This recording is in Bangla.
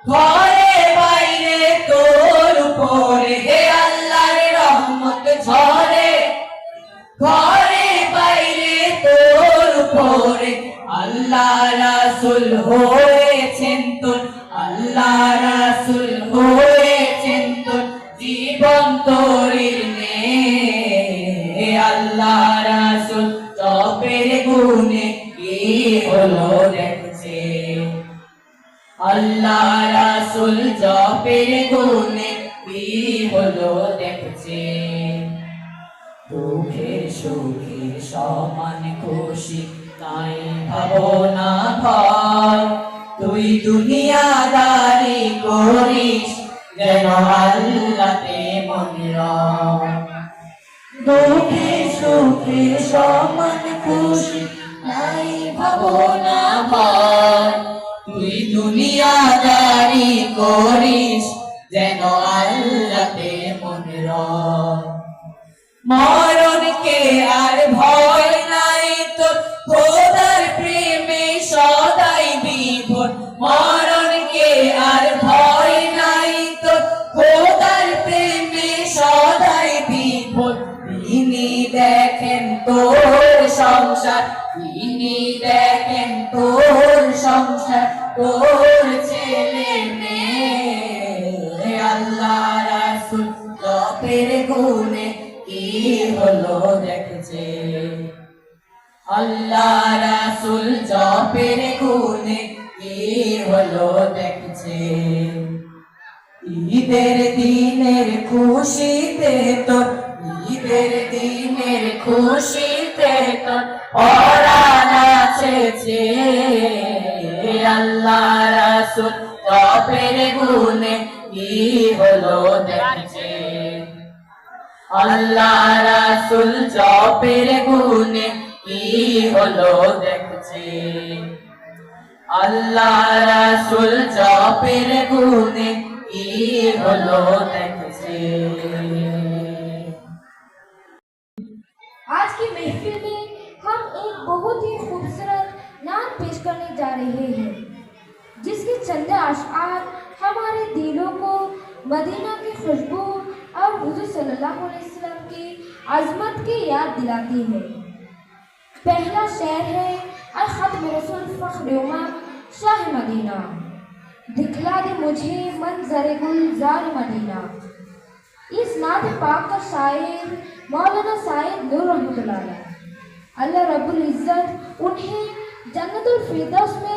ঘরে বাইরে তোর উপরে হে আল্লাহর রহমত ঝরে, ঘরে বাইরে তোর উপরে আল্লাহ রাসূল হয়েছেন তোর, আল্লাহ রাসূল হয়েছেন তোর জীবন তোরির নে। আল্লাহ রাসূল জপের গুণে কি হলো দেখছে, আল্লাহ রাসূল জপের গুণে কি হলো দেখছে। দুঃখে সুখে সমান খুশি তাই ভাবনা ভয়, তুই দুনিয়াদারি করিস যেন আল্লাহতে মন রয়। দুঃখে সুখে সমান খুশি তাই ভাবনা ভয়, তুই দুনিয়াদারি করিস যেন আল্লাহতে মন রয়। মরণকে আর ভয় নাই তোর, খোদার প্রেমে সদাই বিভোর। মরণকে আর ভয় নাই তোর, খোদার প্রেমে সদাই বিভোর। তিনি দেখেন তোর সংসার, তিনি দেখেন তোর সংসার, তোর ছেলে মেয়ে। আল্লাহ রাসূল জপের গুণে কি হলো দেখছে, আল্লাহ রাসূল জপের গুণে কি হলো দেখছে। ঈদের দিনের খুশিতে তোর, ঈদের দিনের খুশিতে তোর পরাণ নাচেছে। আল্লাহ রাসূল জপের গুণে কি হলো দেখছে, আল্লাহ রাসূল জপের গুণে কি হলো দেখছে। আল্লাহ রাসূল জপের গুণে কি হলো দেখছে। आज की महफिल में हम एक बहुत ही खूबसूरत नात पेश करने जा रहे हैं, जिसके चंद अशआर हमारे दिलों को मदीना की खुशबू और हुजूर सल्लल्लाहु अलैहि वसल्लम की अजमत की याद दिलाती है। पहला शेर है अल खत्म रसूल फख्र उमम शाह मदीना, दिखला दे मुझे मंजर गुलजार मदीना। इस नात पाक का शायर मौलाना साइद नूर रहमतुल्लाह अलैह। अल्लाह रब्बुल इज्जत उन्हें जन्नतुल फिरदौस में